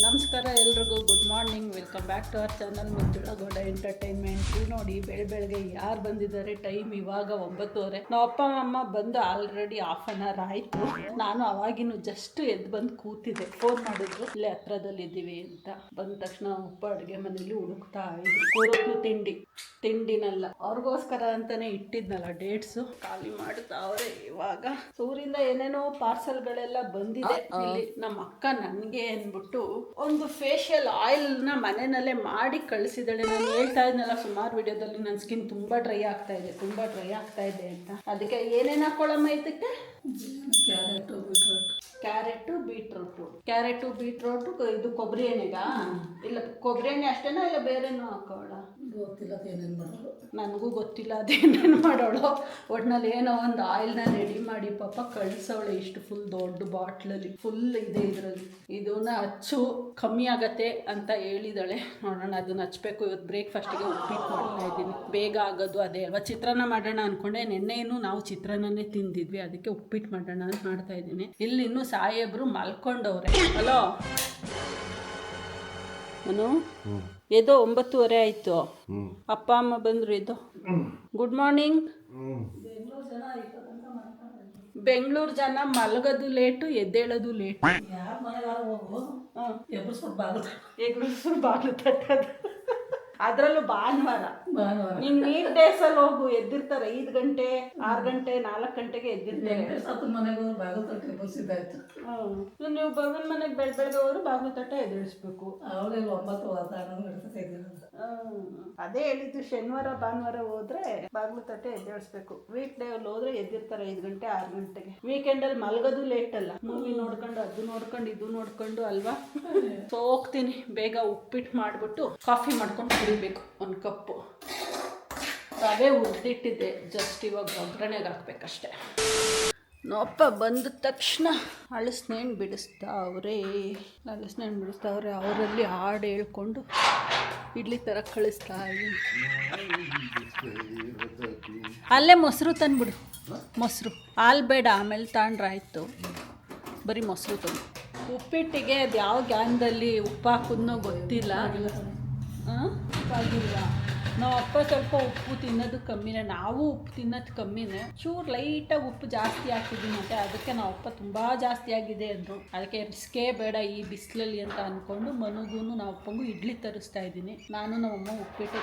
ನಮಸ್ಕಾರ ಎಲ್ರಿಗೂ, good morning. Welcome back to our channel Manjula Gowda entertainment. ನೋಡಿ ಬೆಳಗ್ಗೆ ಯಾರು ಬಂದಿದ್ದಾರೆ. ಟೈಮ್ ಇವಾಗ 9:30. ನಾವು ಅಪ್ಪ ಅಮ್ಮ ಬಂದು ಆಲ್ರೆಡಿ ಹಾಫ್ ಅನ್ ಅವರ್ ಆಯಿತು. ನಾನು ಅವಾಗಿನೂ ಜಸ್ಟ್ ಎದ್ದು ಬಂದು ಕೂತಿದ್ದೆ. ಫೋನ್ ಮಾಡಿದ್ರು, ಇಲ್ಲೇ ಹತ್ರದಲ್ಲಿ ಇದ್ದೀವಿ ಅಂತ. ಬಂದ ತಕ್ಷಣ ಉಪ್ಪ ಅಡುಗೆ ಮನೇಲಿ ಹುಡುಕ್ತಾ ಇದ್ರು. ಕೂರೋದು ತಿಂಡಿನಲ್ಲ ಅವ್ರಿಗೋಸ್ಕರ ಅಂತಾನೆ ಇಟ್ಟಿದ್ನಲ್ಲ ಡೇಟ್ಸು, ಖಾಲಿ ಮಾಡ್ತಾ ಅವ್ರೆ ಇವಾಗ. ಊರಿಂದ ಏನೇನೋ ಪಾರ್ಸಲ್ಗಳೆಲ್ಲ ಬಂದಿದೆ. ಇಲ್ಲಿ ನಮ್ಮ ಅಕ್ಕ ನನಗೆ ಅಂದ್ಬಿಟ್ಟು ಒಂದು ಫೇಶಿಯಲ್ ಆಯಿಲ್ ನ ಮನೆಯಲ್ಲೇ ಮಾಡಿ ಕಳಿಸಿದಾಳೆ. ನಾನು ಹೇಳ್ತಾ ಇದ್ನಲ್ಲ ಸುಮಾರು ವಿಡಿಯೋದಲ್ಲಿ, ನನ್ನ ಸ್ಕಿನ್ ತುಂಬಾ ಡ್ರೈ ಆಗ್ತಾ ಇದೆ ಅಂತ. ಅದಕ್ಕೆ ಏನೇನು ಹಾಕೊಳ್ಳಮ್ಮ ಇದಕ್ಕೆ? ಕ್ಯಾರೆಟು ಬೀಟ್ರೋಟು ಇದು ಕೊಬ್ಬರಿ ಎಣ್ಣೆಗಾ? ಇಲ್ಲ ಕೊಬ್ಬರಿ ಎಣ್ಣೆ ಅಷ್ಟೇನಾ, ಇಲ್ಲ ಬೇರೆನೂ ಹಾಕೋಳ? ಗೊತ್ತಿಲ್ಲ ಅದೇನೇನು ಮಾಡೋಳು, ನನಗೂ ಗೊತ್ತಿಲ್ಲ ಅದೇನೇನು ಮಾಡೋಳು. ಒಟ್ನಲ್ಲಿ ಏನೋ ಒಂದು ಆಯಿಲ್ನ ರೆಡಿ ಮಾಡಿ ಪಾಪ ಕಳಿಸೋಳೆ. ಇಷ್ಟು ಫುಲ್ ದೊಡ್ಡ ಬಾಟ್ಲಲ್ಲಿ ಫುಲ್ ಇದೆ. ಇದರಲ್ಲಿ ಇದನ್ನ ಹಚ್ಚು ಕಮ್ಮಿ ಆಗತ್ತೆ ಅಂತ ಹೇಳಿದಾಳೆ. ನೋಡೋಣ, ಅದನ್ನ ಹಚ್ಬೇಕು. ಇವತ್ತು ಬ್ರೇಕ್ಫಾಸ್ಟಿಗೆ ಉಪ್ಪಿಟ್ಟು ಮಾಡ್ತಾ ಇದ್ದೀನಿ. ಬೇಗ ಆಗೋದು ಅದೇ ಅಲ್ವಾ. ಚಿತ್ರಾನ್ನ ಮಾಡೋಣ ಅನ್ಕೊಂಡೆ. ನೆನ್ನೆನೂ ನಾವು ಚಿತ್ರಾನ್ನನೇ ತಿಂದಿದ್ವಿ, ಅದಕ್ಕೆ ಉಪ್ಪಿಟ್ಟು ಮಾಡೋಣ ಅಂತ ಮಾಡ್ತಾ ಇದ್ದೀನಿ. ಇಲ್ಲಿ ಇನ್ನೂ ಸಾಹೇಬ್ರು ಮಲ್ಕೊಂಡವ್ರೆ. ಹಲೋ ಮನು, ಎದೋ 9:30 ಆಯಿತು. ಅಪ್ಪ ಅಮ್ಮ ಬಂದರು. ಇದು ಗುಡ್ ಮಾರ್ನಿಂಗ್. ಬೆಂಗಳೂರು ಜನ ಮಲಗೋದು ಲೇಟು, ಎದ್ದೇಳೋದು ಲೇಟು. ಯಾರ ಮನೆಗಾರ ಹೋಗು, ಎಗ್ರೂರು ಬಾಗಿಲು ತಟ್ಟೋದು. ಅದರಲ್ಲೂ ಭಾನುವಾರ ನೀನು ವೀಕ್ ಡೇಸಲ್ಲಿ ಹೋಗು, ಎದ್ದಿರ್ತಾರೆ 5 ಗಂಟೆ 6 ಗಂಟೆ 4 ಗಂಟೆಗೆ ಎದ್ದಿರ್ತಾರೆ. ಮನೆಗೆ ಹೋಗಿ ಬಾಗಿಲು ತಟ್ಟೆ ಬಸ್ಸಿದ್ದಾಯ್ತು. ನೀವು ಬಗಲ್ ಮನೆಗೆ ಬೆಳಗ್ಗೆ ಹೋದ್ರು ಬಾಗಿಲು ತಟ್ಟೆ ಎದುರಿಸ್ಬೇಕು. ಅವಳೇ 9 11 ಇರ್ತದೆ. ಅದೇ ಹೇಳಿದ್ದು, ಶನಿವಾರ ಭಾನುವಾರ ಹೋದ್ರೆ ಬಾಗಿಲು ತಟ್ಟೆ ಎದ್ದೇಳಿಸ್ಬೇಕು. ವೀಕ್ ಡೇ ಅಲ್ಲಿ ಹೋದ್ರೆ ಎದ್ದಿರ್ತಾರೆ 5 ಗಂಟೆ 6 ಗಂಟೆಗೆ. ವೀಕೆಂಡಲ್ಲಿ ಮಲಗೋದು ಲೇಟ್ ಅಲ್ಲ, ಮೂವಿ ನೋಡ್ಕೊಂಡು ಅದು ನೋಡ್ಕೊಂಡು ಇದು ನೋಡ್ಕೊಂಡು ಅಲ್ವಾ. ಸೊ ಹೋಗ್ತೀನಿ ಬೇಗ. ಉಪ್ಪಿಟ್ಟು ಮಾಡಿಬಿಟ್ಟು ಕಾಫಿ ಮಾಡ್ಕೊಂಡು ಕುಡಿಬೇಕು. 1 ಕಪ್ಪು ರವೆ ಹುರಿದಿಟ್ಟಿದ್ದೆ, ಜಸ್ಟ್ ಇವಾಗ ಒಗ್ಗರಣೆಗೆ ಹಾಕ್ಬೇಕಷ್ಟೆ. ನಮ್ಮಪ್ಪ ಬಂದ ತಕ್ಷಣ ಹಳಸ್ನೇನು ಬಿಡಿಸ್ತಾವ್ರೆ. ಅವರಲ್ಲಿ ಹಾಡು ಹೇಳ್ಕೊಂಡು ಇಡ್ಲಿ ಥರ ಕಳಿಸ್ತಾ ಇದ್ದೀನಿ. ಅಲ್ಲೇ ಮೊಸರು ತಂದ್ಬಿಡು. ಮೊಸರು ಹಾಲು ಬೇಡ, ಆಮೇಲೆ ತಗೊಂಡ್ರಾಯ್ತು. ಬರೀ ಮೊಸರು ತಂದು. ಉಪ್ಪಿಟ್ಟಿಗೆ ಅದು ಯಾವ ಗ್ಯಾನ್ದಲ್ಲಿ ಉಪ್ಪು ಹಾಕೋದ್ನೋ ಗೊತ್ತಿಲ್ಲ. ಉಪ್ಪಾಗಿಲ್ಲ. ನಾವು ಅಪ್ಪ ಸ್ವಲ್ಪ ಉಪ್ಪು ತಿನ್ನೋದು ಕಮ್ಮಿನೇ, ನಾವು ಉಪ್ಪು ತಿನ್ನೋದು ಕಮ್ಮಿನೇ. ಚೂರು ಲೈಟಾಗಿ ಉಪ್ಪು ಜಾಸ್ತಿ ಹಾಕಿದ್ದೀನಿ. ಮತ್ತು ಅದಕ್ಕೆ ನಾವು ಅಪ್ಪ ತುಂಬ ಜಾಸ್ತಿ ಆಗಿದೆ ಅಂದರು. ಅದಕ್ಕೆ ರಿಸ್ಕೇ ಬೇಡ ಈ ಬಿಸಿಲಲ್ಲಿ ಅಂತ ಅಂದ್ಕೊಂಡು ಮನುಗೂ ನಾವು ಅಪ್ಪಂಗೂ ಇಡ್ಲಿ ತರಿಸ್ತಾ ಇದ್ದೀನಿ. ನಾನು ನಮ್ಮಮ್ಮ ಉಪ್ಪಿಟ್ಟೆ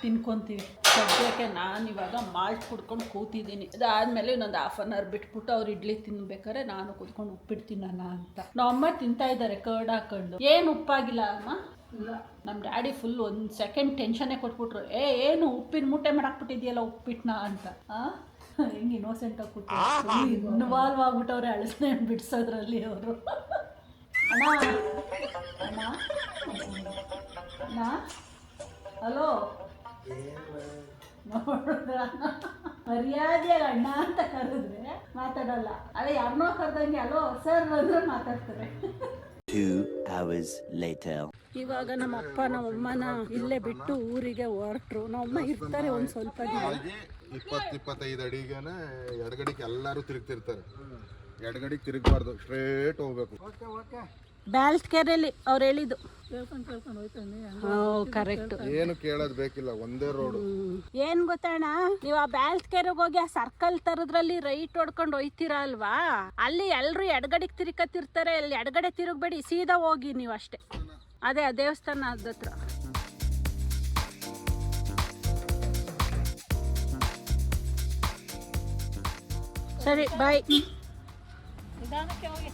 ತಿನ್ಕೊತೀವಿ. ಸದ್ಯಕ್ಕೆ ನಾನು ಇವಾಗ ಮಾಲ್ಟ್ ಕುಡ್ಕೊಂಡು ಕೂತಿದ್ದೀನಿ. ಅದಾದಮೇಲೆ ಇನ್ನೊಂದು ಹಾಫ್ ಅನ್ ಅವರ್ ಬಿಟ್ಬಿಟ್ಟು ಅವ್ರು ಇಡ್ಲಿ ತಿನ್ಬೇಕಾದ್ರೆ ನಾನು ಕೂತ್ಕೊಂಡು ಉಪ್ಪಿಟ್ಟು ತಿನ್ನೋಣ ಅಂತ. ನಮ್ಮಮ್ಮ ತಿಂತಾ ಇದ್ದಾರೆ ಕರ್ಡ್ ಹಾಕೊಂಡು. ಏನು ಉಪ್ಪಾಗಿಲ್ಲ ಅಮ್ಮ? ಇಲ್ಲ. ನಮ್ಮ ಡ್ಯಾಡಿ ಫುಲ್ 1 ಸೆಕೆಂಡ್ ಟೆನ್ಷನ್ನೇ ಕೊಟ್ಬಿಟ್ರು. ಏನು ಉಪ್ಪಿನ ಮೂಟೆ ಮಾಡಾಕ್ಬಿಟ್ಟಿದ್ಯಲ್ಲ ಉಪ್ಪಿಟ್ಟನ್ನ ಅಂತ. ಹೆಂಗೆ ಇನ್ನೋಸೆಂಟ್ ಆಗ್ಬಿಟ್ಟು ಇನ್ವಾಲ್ವ್ ಆಗ್ಬಿಟ್ಟವ್ರೆ ಅಳಿಸ್ನೇ ಬಿಡಿಸೋದ್ರಲ್ಲಿ ಅವರು. ಅಣ್ಣ ಹಲೋ, ನೋಡಿದ್ರ ಮರ್ಯಾದೆಯಾಗಿ ಅಣ್ಣ ಅಂತ ಕರೆದ್ರೆ ಮಾತಾಡಲ್ಲ. ಅದೇ ಯಾರನ್ನೋ ಕರೆದಂಗೆ ಅಲೋ ಸರ್ ಅಂದ್ರೆ ಮಾತಾಡ್ತಾರೆ. 2 hours later. ಇವಾಗ ನಮ್ಮ ಅಪ್ಪ ನಮ್ಮಮ್ಮನ ಇಲ್ಲೇ ಬಿಟ್ಟು ಊರಿಗೆ ಹೊರಟ್ರು. ನಮ್ಮಮ್ಮ ಇರ್ತಾರೆ ಒಂದು ಸ್ವಲ್ಪ ದಿನ. 20-25 ಅಡಿಗೆನೆ ಎಡಗಡಿಗೆ ಎಲ್ಲರೂ ತಿರುಗ್ತಿರ್ತಾರೆ. ಎಡಗಡಿಗೆ ತಿರುಗಬಾರ್ದು, ಸ್ಟ್ರೇಟ್ ಹೋಗ್ಬೇಕು. ಬ್ಯಾಲ್ಟ್ಕೆರೆಯಲ್ಲಿ ಅವ್ರು ಹೇಳಿದ್ದು ಕರೆಕ್ಟ್. ಏನು ಕೇಳೋದು ಬೇಕಿಲ್ಲ, ಒಂದೇ ರೋಡ್. ಏನ್ ಗೊತ್ತಣ್ಣ, ನೀವು ಆ ಬ್ಯಾಲ್ಟ್ಕೆರೆಗೆ ಹೋಗಿ ಆ ಸರ್ಕಲ್ ತರದ್ರಲ್ಲಿ ರೈಟ್ ಹೊಡ್ಕೊಂಡು ಹೋಯ್ತೀರಾ ಅಲ್ವಾ, ಅಲ್ಲಿ ಎಲ್ರು ಎಡಗಡೆಗೆ ತಿರುಗತ್ತಿರ್ತಾರೆ. ಅಲ್ಲಿ ಎಡಗಡೆ ತಿರುಗಬೇಡಿ, ಸೀದಾ ಹೋಗಿ ನೀವು ಅಷ್ಟೇ. ಅದೇ ಆ ದೇವಸ್ಥಾನ ಹತ್ರ. ಸರಿ ಬಾಯ್. ನಿಧಾನಕ್ಕೆ ಹೋಗಿ.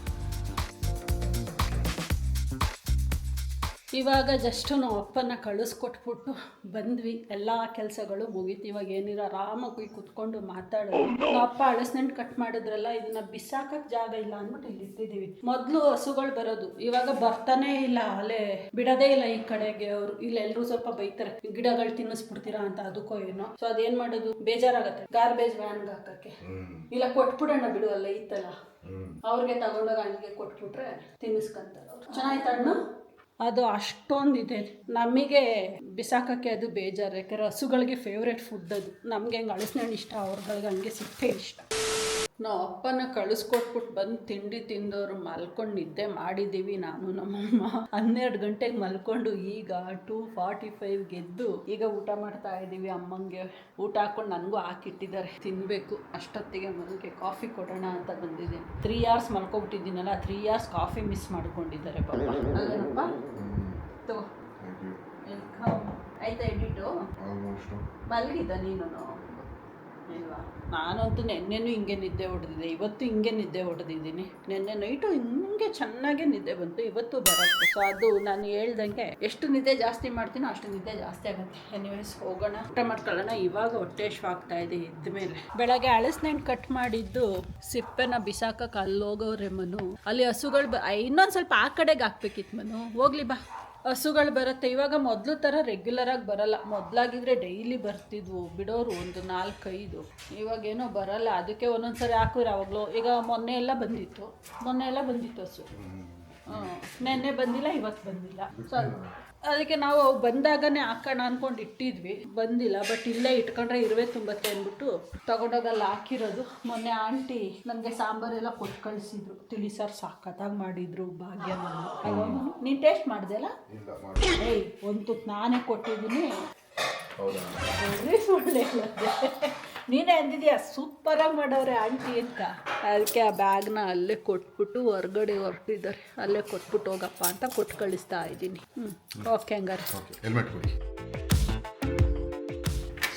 ಇವಾಗ ಜಸ್ಟು ನಾವು ಅಪ್ಪನ ಕಳಿಸ್ಕೊಟ್ಬಿಟ್ಟು ಬಂದ್ವಿ. ಎಲ್ಲ ಕೆಲಸಗಳು ಮುಗೀತು. ಇವಾಗ ಏನಿರೋ ಆರಾಮಾಗಿ ಕುತ್ಕೊಂಡು ಮಾತಾಡೋದು. ನಾವು ಅಪ್ಪ ಅಳಸ್ನೆಂಟು ಕಟ್ ಮಾಡಿದ್ರಲ್ಲ, ಇದನ್ನ ಬಿಸಾಕಕ್ಕೆ ಜಾಗ ಇಲ್ಲ ಅಂದ್ಬಿಟ್ಟು ಇಲ್ಲಿ ಇಟ್ಟಿದ್ದೀವಿ. ಮೊದಲು ಹಸುಗಳು ಬರೋದು, ಇವಾಗ ಬರ್ತಾನೆ ಇಲ್ಲ. ಅಲ್ಲೇ ಬಿಡೋದೇ ಇಲ್ಲ ಈ ಕಡೆಗೆ. ಅವರು ಇಲ್ಲೆಲ್ಲರೂ ಸ್ವಲ್ಪ ಬೈತಾರೆ, ಗಿಡಗಳು ತಿನ್ನಿಸ್ಬಿಡ್ತೀರಾ ಅಂತ. ಅದಕ್ಕೋ ಏನೋ. ಸೊ ಅದೇನ್ ಮಾಡೋದು, ಬೇಜಾರಾಗತ್ತೆ. ಗಾರ್ಬೇಜ್ ವ್ಯಾನ್ಗೆ ಹಾಕಕ್ಕೆ. ಇಲ್ಲ ಕೊಟ್ಬಿಡೋಣ ಬಿಡು, ಅಲ್ಲ ಇತ್ತಲ್ಲ ಅವ್ರಿಗೆ ತಗೊಂಡೋಗ ಅಲ್ಲಿಗೆ ಕೊಟ್ಬಿಟ್ರೆ ತಿನ್ನಿಸ್ಕೊಂತಾರೆ. ಚೆನ್ನಾಯ್ತು ಹಣ್ಣು. ಅದು ಅಷ್ಟೊಂದಿದೆ. ನಮಗೆ ಬಿಸಾಕಕ್ಕೆ ಅದು ಬೇಜಾರು. ಯಾಕಂದರೆ ಹಸುಗಳಿಗೆ ಫೇವ್ರೇಟ್ ಫುಡ್ ಅದು. ನಮಗೆ ಹಂಗೆ ಹಳಸಿನಣ್ಣು ಇಷ್ಟ, ಅವ್ರಗಳಿಗೆ ಹಂಗೆ ಸಿಪ್ಪೆ ಇಷ್ಟ. ನಾವು ಅಪ್ಪನ ಕಳಿಸ್ಕೊಟ್ಬಿಟ್ಟು ಬಂದು ತಿಂಡಿ ತಿಂದವರು ಮಲ್ಕೊಂಡು ನಿದ್ದೆ ಮಾಡಿದ್ದೀವಿ. ನಾನು ನಮ್ಮಮ್ಮ 12 ಗಂಟೆಗೆ ಮಲ್ಕೊಂಡು ಈಗ 2:45 ಗೆದ್ದು ಈಗ ಊಟ ಮಾಡ್ತಾ ಇದ್ದೀವಿ. ಅಮ್ಮಂಗೆ ಊಟ ಹಾಕೊಂಡು ನನಗೂ ಹಾಕಿಟ್ಟಿದ್ದಾರೆ, ತಿನ್ನಬೇಕು. ಅಷ್ಟೊತ್ತಿಗೆ ಮನೆಗೆ ಕಾಫಿ ಕೊಡೋಣ ಅಂತ ಬಂದಿದ್ದೀನಿ. 3 hours ಮಲ್ಕೊಬಿಟ್ಟಿದ್ದೀನಲ್ಲ, 3 hours ಕಾಫಿ ಮಿಸ್ ಮಾಡ್ಕೊಂಡಿದ್ದಾರೆ ಪಾಪ. ಅಲ್ಲೇನಪ್ಪ ತಗೋ. ವೆಲ್ಕಮ್. ಆಯ್ತಾ ಎಡಿಟು? ಮಲಗಿದ್ದ ನೀನು? ಇಲ್ವಾ? ನಾನಂತೂ ನೆನ್ನೆನೂ ಹಿಂಗೆ ನಿದ್ದೆ ಹೊಡೆದಿದ್ದೆ, ಇವತ್ತು ಹಿಂಗೆ ನಿದ್ದೆ ಹೊಡೆದಿದ್ದೀನಿ. ನೆನ್ನೆ ನೈಟು ಹಿಂಗೆ ಚೆನ್ನಾಗೇ ನಿದ್ದೆ ಬಂತು, ಇವತ್ತು ಬರುತ್ತೆ. ಸೊ ಅದು ನಾನು ಹೇಳ್ದಂಗೆ ಎಷ್ಟು ನಿದ್ದೆ ಜಾಸ್ತಿ ಮಾಡ್ತೀನೋ ಅಷ್ಟು ನಿದ್ದೆ ಜಾಸ್ತಿ ಆಗುತ್ತೆ. ಎನಿವೇಸ್ ಹೋಗೋಣ, ಊಟ ಮಾಡ್ಕೊಳ್ಳೋಣ. ಇವಾಗ ಹೊಟ್ಟೆ ಆಗ್ತಾ ಇದೆ ಇದ್ಮೇಲೆ. ಬೆಳಗ್ಗೆ ಹಳಸಿನಣ್ಣು ಕಟ್ ಮಾಡಿದ್ದು ಸಿಪ್ಪೆನ ಬಿಸಾಕಕ್ಕೆ ಅಲ್ಲಿ ಹೋಗೋರೆ ಮನು. ಅಲ್ಲಿ ಹಸುಗಳು ಇನ್ನೊಂದು ಸ್ವಲ್ಪ ಆ ಕಡೆಗೆ ಹಾಕ್ಬೇಕಿತ್ತು ಮನು. ಹೋಗ್ಲಿ ಬಾ, ಹಸುಗಳು ಬರುತ್ತೆ. ಇವಾಗ ಮೊದಲು ಥರ ರೆಗ್ಯುಲರಾಗಿ ಬರಲ್ಲ. ಮೊದಲಾಗಿದ್ರೆ ಡೈಲಿ ಬರ್ತಿದ್ವು, ಬಿಡೋರು ಒಂದು 4-5. ಇವಾಗೇನೋ ಬರಲ್ಲ. ಅದಕ್ಕೆ ಒಂದೊಂದ್ಸರಿ ಹಾಕಿದ್ರೆ ಯಾವಾಗಲೂ. ಈಗ ಮೊನ್ನೆ ಎಲ್ಲ ಬಂದಿತ್ತು ಹಸು. ನೆನ್ನೆ ಬಂದಿಲ್ಲ, ಇವತ್ತು ಬಂದಿಲ್ಲ. ಸೊ ಅದಕ್ಕೆ ನಾವು ಬಂದಾಗನೇ ಹಾಕೋಣ ಅಂದ್ಕೊಂಡು ಇಟ್ಟಿದ್ವಿ, ಬಂದಿಲ್ಲ. ಬಟ್ ಇಲ್ಲೇ ಇಟ್ಕೊಂಡ್ರೆ ಇರುವೆ ತುಂಬತ್ತೆ ಅಂದ್ಬಿಟ್ಟು ತಗೊಂಡೋಗಲ್ಲಿ ಹಾಕಿರೋದು. ಮೊನ್ನೆ ಆಂಟಿ ನನಗೆ ಸಾಂಬಾರೆಲ್ಲ ಕೊಟ್ಟು ಕಳಿಸಿದ್ರು. ತಿಳಿಸಾರು ಸಾಕತ್ತಾಗಿ ಮಾಡಿದ್ರು ಭಾಗ್ಯ. ನೀನು ಟೇಸ್ಟ್ ಮಾಡಿದೆ ಅಲ್ಲ? ಏಯ್, ಒಂದು ತುತ್ತು ನಾನೇ ಕೊಟ್ಟಿದ್ದೀನಿ. ಒಳ್ಳೆ ನೀನೇ ಅಂದಿದ್ಯಾ ಸೂಪರಾಗಿ ಮಾಡವ್ರೆ ಆಂಟಿ ಅಂತ. ಅದಕ್ಕೆ ಆ ಬ್ಯಾಗ್ನ ಅಲ್ಲೇ ಕೊಟ್ಬಿಟ್ಟು ಹೊರ್ಗಡೆ ಹೊರಟಿದ್ದಾರೆ. ಅಲ್ಲೇ ಕೊಟ್ಬಿಟ್ಟು ಹೋಗಪ್ಪ ಅಂತ ಕೊಟ್ಟು ಕಳಿಸ್ತಾ ಇದ್ದೀನಿ. ಓಕೆ ಹಂಗಾರೆ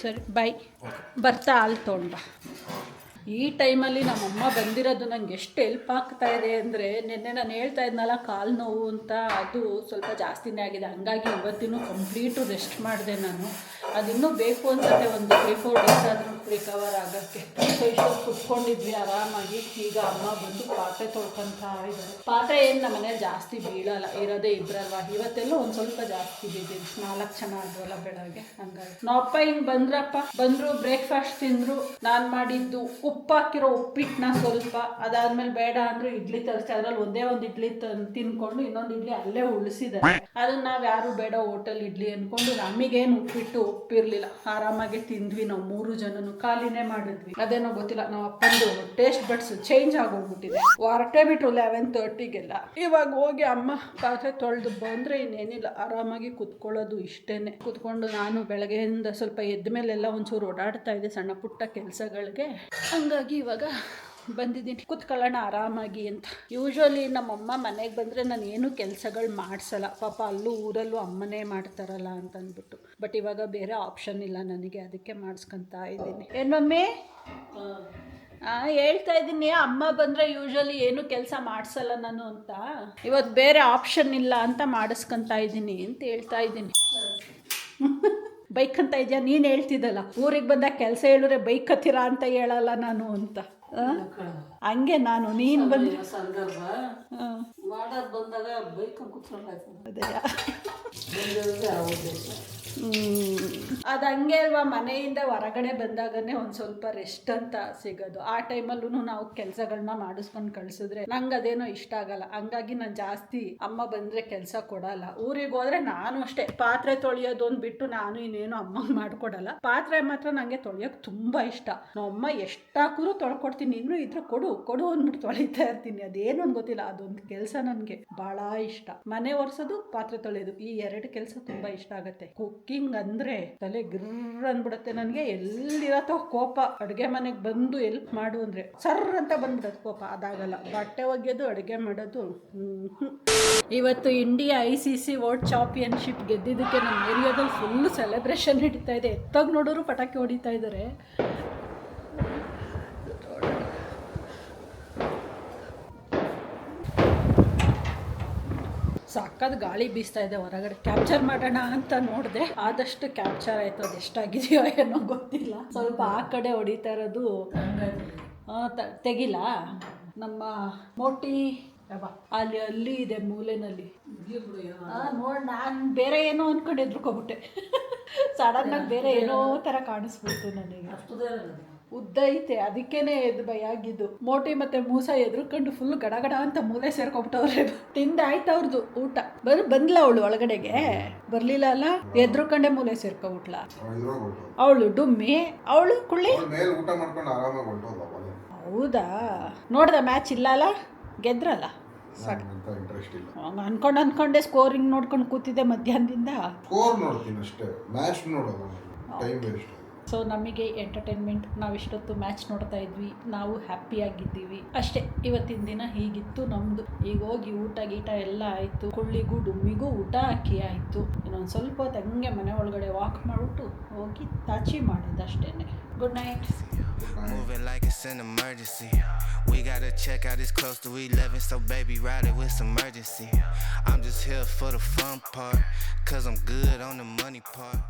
ಸರಿ, ಬಾಯ್. ಬರ್ತಾ ಅಲ್ಲಿ ತೊಗೊಂಡ. ಈ ಟೈಮಲ್ಲಿ ನಮ್ಮಮ್ಮ ಬಂದಿರೋದು ನಂಗೆ ಎಷ್ಟು ಹೆಲ್ಪ್ ಆಗ್ತಾ ಇದೆ ಅಂದರೆ, ನಿನ್ನೆ ನಾನು ಹೇಳ್ತಾ ಇದ್ನಲ್ಲ ಕಾಲು ನೋವು ಅಂತ, ಅದು ಸ್ವಲ್ಪ ಜಾಸ್ತಿನೇ ಆಗಿದೆ. ಹಂಗಾಗಿ ಇವತ್ತಿನೂ ಕಂಪ್ಲೀಟು ರೆಸ್ಟ್ ಮಾಡಿದೆ ನಾನು. ಅದಿನ್ನೂ ಬೇಕು ಅನ್ಸುತ್ತೆ, ಒಂದು 3-4 ಡೇಸ್ ಆದರೂ ರಿಕವರ್ ಆಗೋಕ್ಕೆ. ಸೊ ಇಷ್ಟೊತ್ತು ಕುತ್ಕೊಂಡಿದ್ವಿ ಆರಾಮಾಗಿ. ಈಗ ಅಮ್ಮ ಬಂದು ಪಾತ್ರೆ ತೊಳ್ಕೊತಾ ಇದ್ದಾರೆ. ಪಾತ್ರೆ ಏನು ನಮ್ಮ ಮನೇಲಿ ಜಾಸ್ತಿ ಬೀಳಲ್ಲ, ಇರೋದೇ ಇಬ್ಬರಲ್ವ. ಇವತ್ತೆಲ್ಲ ಒಂದು ಸ್ವಲ್ಪ ಜಾಸ್ತಿ ಬಿದ್ದಿದ್ದು, 4 ಜನ ಆದ್ವಲ್ಲ ಬೆಳಗ್ಗೆ. ಹಂಗಾಗಿ ನಾವಪ್ಪ ಹಿಂಗೆ ಬಂದರು, ಬ್ರೇಕ್ಫಾಸ್ಟ್ ತಿಂದರು. ನಾನು ಮಾಡಿದ್ದು ಉಪ್ಪು ಹಾಕಿರೋ ಉಪ್ಪಿಟ್ಟನ್ನ ಸ್ವಲ್ಪ, ಅದಾದ್ಮೇಲೆ ಬೇಡ ಅಂದ್ರು ಇಡ್ಲಿ ತರಿಸಿ ಅದ್ರಲ್ಲಿ ಒಂದೇ ಒಂದು ಇಡ್ಲಿ ತಿನ್ಕೊಂಡು ಇನ್ನೊಂದು ಇಡ್ಲಿ ಅಲ್ಲೇ ಉಳಿಸಿದ್ದಾರೆ. ಅದನ್ನ ನಾವು ಯಾರು ಬೇಡ ಹೋಟೆಲ್ ಇಡ್ಲಿ ಅನ್ಕೊಂಡು, ನಮಗೇನು ಉಪ್ಪಿಟ್ಟು ಉಪ್ಪಿರ್ಲಿಲ್ಲ, ಆರಾಮಾಗಿ ತಿಂದ್ವಿ. ನಾವು 3 ಜನನು ಖಾಲಿನೇ ಮಾಡಿದ್ವಿ. ಅದೇನೋ ಗೊತ್ತಿಲ್ಲ, ನಾವು ಅಪ್ಪಂದು ಟೇಸ್ಟ್ ಬಡ್ಸ್ ಚೇಂಜ್ ಆಗೋಗ್ಬಿಟ್ಟಿದೆ. ಹೊರಟೇ ಬಿಟ್ರು 11:30ಗೆಲ್ಲ. ಇವಾಗ ಹೋಗಿ ಅಮ್ಮ ಪಾತ್ರೆ ತೊಳೆದು ಬಂದ್ರೆ ಇನ್ನೇನಿಲ್ಲ, ಆರಾಮಾಗಿ ಕುತ್ಕೊಳ್ಳೋದು ಇಷ್ಟೇನೆ. ಕುತ್ಕೊಂಡು ನಾನು ಬೆಳಗ್ಗೆಯಿಂದ ಸ್ವಲ್ಪ ಎದ್ದ ಮೇಲೆಲ್ಲ ಒಂಚೂರು ಓಡಾಡ್ತಾ ಇದ್ದೆ ಸಣ್ಣ ಪುಟ್ಟ ಕೆಲಸಗಳಿಗೆ. ಹಂಗಾಗಿ ಇವಾಗ ಬಂದಿದ್ದೀನಿ ಕುತ್ಕೊಳ್ಳೋಣ ಆರಾಮಾಗಿ ಅಂತ. ಯೂಶ್ವಲಿ ನಮ್ಮಮ್ಮ ಮನೆಗೆ ಬಂದರೆ ನಾನು ಏನು ಕೆಲಸಗಳು ಮಾಡಿಸಲ್ಲ, ಪಾಪ ಅಲ್ಲೂ ಊರಲ್ಲೂ ಅಮ್ಮನೇ ಮಾಡ್ತಾರಲ್ಲ ಅಂತ ಅಂದ್ಬಿಟ್ಟು. ಬಟ್ ಇವಾಗ ಬೇರೆ ಆಪ್ಷನ್ ಇಲ್ಲ ನನಗೆ, ಅದಕ್ಕೆ ಮಾಡಿಸ್ಕೊತಾ ಇದ್ದೀನಿ. ಏನು ಮಮ್ಮಿ? ಹೇಳ್ತಾ ಇದ್ದೀನಿ, ಅಮ್ಮ ಬಂದರೆ ಯೂಶ್ವಲಿ ಏನು ಕೆಲಸ ಮಾಡಿಸಲ್ಲ ನಾನು ಅಂತ. ಇವತ್ತು ಬೇರೆ ಆಪ್ಷನ್ ಇಲ್ಲ ಅಂತ ಮಾಡಿಸ್ಕೊತಾ ಇದ್ದೀನಿ ಅಂತ ಹೇಳ್ತಾ ಇದ್ದೀನಿ. ಬೈಕ್ ಅಂತ ಇದೆಯಾ? ನೀನು ಹೇಳ್ತಿದ್ದಲ್ಲ ಊರಿಗೆ ಬಂದಾಗ ಕೆಲಸ ಹೇಳಿದ್ರೆ ಬೈಕ್ ಹತ್ತಿರ ಅಂತ ಹೇಳಲ್ಲ ನಾನು ಅಂತ. ಹಂಗೆ ನಾನು ನೀನು ಬಂದ ಸಂದರ್ಭ ಮಾಡೋದು ಬಂದಾಗ ಬೈಕ್ ಕೂತ್ಕೊಂಡಾಯ್ತು. ಅದು ಹಂಗೆ ಅಲ್ವಾ, ಮನೆಯಿಂದ ಹೊರಗಡೆ ಬಂದಾಗನೇ ಒಂದು ಸ್ವಲ್ಪ ರೆಸ್ಟ್ ಅಂತ ಸಿಗೋದು. ಆ ಟೈಮಲ್ಲೂ ನಾವು ಕೆಲಸಗಳನ್ನ ಮಾಡಿಸ್ಕೊಂಡು ಕಳಿಸಿದ್ರೆ ನಂಗೆ ಅದೇನೋ ಇಷ್ಟ ಆಗಲ್ಲ. ಹಂಗಾಗಿ ನಾನು ಜಾಸ್ತಿ ಅಮ್ಮ ಬಂದರೆ ಕೆಲಸ ಕೊಡಲ್ಲ. ಊರಿಗೆ ಹೋದ್ರೆ ನಾನು ಅಷ್ಟೇ, ಪಾತ್ರೆ ತೊಳೆಯೋದು ಅಂದ್ಬಿಟ್ಟು ನಾನು ಇನ್ನೇನು ಅಮ್ಮಂಗೆ ಮಾಡ್ಕೊಡಲ್ಲ. ಪಾತ್ರೆ ಮಾತ್ರ ನನಗೆ ತೊಳೆಯೋಕೆ ತುಂಬ ಇಷ್ಟ. ನಮ್ಮಮ್ಮ ಎಷ್ಟಾಕೂ ತೊಳ್ಕೊಡ್ತೀನಿ, ಇನ್ನೂ ಇದ್ರೆ ಕೊಡು ಅಂದ್ಬಿಟ್ಟು ತೊಳಿತಾ ಇರ್ತೀನಿ. ಅದೇನು ಅಂತ ಗೊತ್ತಿಲ್ಲ, ಅದೊಂದು ಕೆಲಸ ನನಗೆ ಭಾಳ ಇಷ್ಟ. ಮನೆ ಒರೆಸೋದು, ಪಾತ್ರೆ ತೊಳೆಯೋದು, ಈ 2 ಕೆಲಸ ತುಂಬ ಇಷ್ಟ ಆಗುತ್ತೆ. ಕುಕ್ಕಿಂಗ್ ಅಂದರೆ ತಲೆ ಗಿರ್ರ ಅಂದ್ಬಿಡುತ್ತೆ ನನಗೆ. ಎಲ್ಲಿರತ್ತೋ ಕೋಪ, ಅಡುಗೆ ಮನೆಗೆ ಬಂದು ಎಲ್ಪ್ ಮಾಡು ಅಂದರೆ ಸರ್ರ ಅಂತ ಬಂದ್ಬಿಡೋದು ಕೋಪ. ಅದಾಗಲ್ಲ. ಬಟ್ಟೆ ಒಗೆಯೋದು, ಅಡುಗೆ ಮಾಡೋದು. ಇವತ್ತು ಇಂಡಿಯಾ ICC ವರ್ಲ್ಡ್ ಚಾಂಪಿಯನ್ಶಿಪ್ ಗೆದ್ದಿದ್ದಕ್ಕೆ ನಮ್ಮ ಏರಿಯಾದಲ್ಲಿ ಫುಲ್ಲು ಸೆಲೆಬ್ರೇಷನ್ ನಡೀತಾ ಇದೆ. ಎತ್ತಾಗಿ ನೋಡೋರು ಪಟಾಕಿ ಹೊಡಿತಾ ಇದ್ದಾರೆ. ಸಕ್ಕತ್ ಗಾಳಿ ಬೀಸ್ತಾ ಇದೆ ಹೊರಗಡೆ. ಕ್ಯಾಪ್ಚರ್ ಮಾಡೋಣ ಅಂತ ನೋಡಿದೆ, ಆದಷ್ಟು ಕ್ಯಾಪ್ಚರ್ ಆಯ್ತು. ಅದು ಎಷ್ಟಾಗಿದೆಯೋ ಏನೋ ಗೊತ್ತಿಲ್ಲ. ಸ್ವಲ್ಪ ಆ ಕಡೆ ಹೊಡಿತಾ ಇರೋದು ತೆಗಿಲ್ಲ. ನಮ್ಮ ಮೋಟಿ ಅಲ್ಲಿ ಇದೆ ಮೂಲೆನಲ್ಲಿ. ನೋಡಿ ನಾನು ಬೇರೆ ಏನೋ ಅಂದ್ಕೊಂಡು ಎದ್ರುಕೊಬಿಟ್ಟೆ. ಸಡನ್ನಾಗಿ ಬೇರೆ ಏನೋ ಥರ ಕಾಣಿಸ್ಬಿಡ್ತು ನನಗೆ. ಉದ್ದ ಐತೆ, ಅದಕ್ಕೇನೆ ಎದ್ದು ಭಯ ಆಗಿದ್ದು. ಮೋಟಿ ಮತ್ತೆ ಮೂಸ ಎದ್ರುಕೊಂಡು ಫುಲ್ ಗಡಗಡ ಅಂತ ಮೂಲೆ ಸೇರ್ಕೊಬಿಟ್ಟವ್ರೆ. ತಿಂದಾಯ್ತು ಅವ್ರದ್ದು ಊಟ. ಬಂದ್ಲ ಅವಳು ಒಳಗಡೆಗೆ, ಬರ್ಲಿಲ್ಲ ಅಲ್ಲ, ಎದ್ರುಕೊಂಡೆ ಮೂಲೆ ಸೇರ್ಕೊಬಿಟ್ಲ ಅವಳು. ಡುಮ್ಮಿ ಅವಳು ಕುಳ್ಳಿ ಹೌದಾ ನೋಡ್ದ ಮ್ಯಾಚ್ ಇಲ್ಲ ಅಲ್ಲ ಗೆದ್ರಲ್ಲ ಅಂತ ಇಂಟ್ರೆಸ್ಟ್ ಇಲ್ಲ. ಅನ್ಕೊಂಡೆ ಸ್ಕೋರಿಂಗ್ ನೋಡ್ಕೊಂಡು ಕೂತಿದ್ದೆ ಮಧ್ಯಾಹ್ನದಿಂದ. ಸ್ಕೋರ್ ನೋಡ್ತೀನಿ ಅಷ್ಟೇ, ಮ್ಯಾಚ್ ನೋಡೋದು ಟೈಮ್ ವೇಸ್ಟ್. ಸೊ ನಮಗೆ ಎಂಟರ್ಟೈನ್ಮೆಂಟ್, ನಾವಿಷ್ಟೊತ್ತು ಮ್ಯಾಚ್ ನೋಡ್ತಾ ಇದ್ವಿ, ನಾವು ಹ್ಯಾಪಿಯಾಗಿದ್ದೀವಿ ಅಷ್ಟೇ. ಇವತ್ತಿನ ದಿನ ಹೀಗಿತ್ತು ನಮ್ಮದು. ಈಗ ಹೋಗಿ ಊಟ ಗೀಟ ಎಲ್ಲ ಆಯಿತು, ಕೊಳ್ಳಿಗೂ ಡುಮ್ಮಿಗೂ ಊಟ ಹಾಕಿ ಆಯಿತು. ಇನ್ನೊಂದು ಸ್ವಲ್ಪ ಹೊತ್ತು ಹಂಗೆ ಮನೆ ಒಳಗಡೆ ವಾಕ್ ಮಾಡಿಬಿಟ್ಟು ಹೋಗಿ ತಾಚಿ ಮಾಡಿದ್ದು ಅಷ್ಟೇ. Good night. Moving like it's an emergency. We gotta check out, it's close to 11, so baby ride it with some urgency. I'm just here for the fun part, cause I'm good on the money part.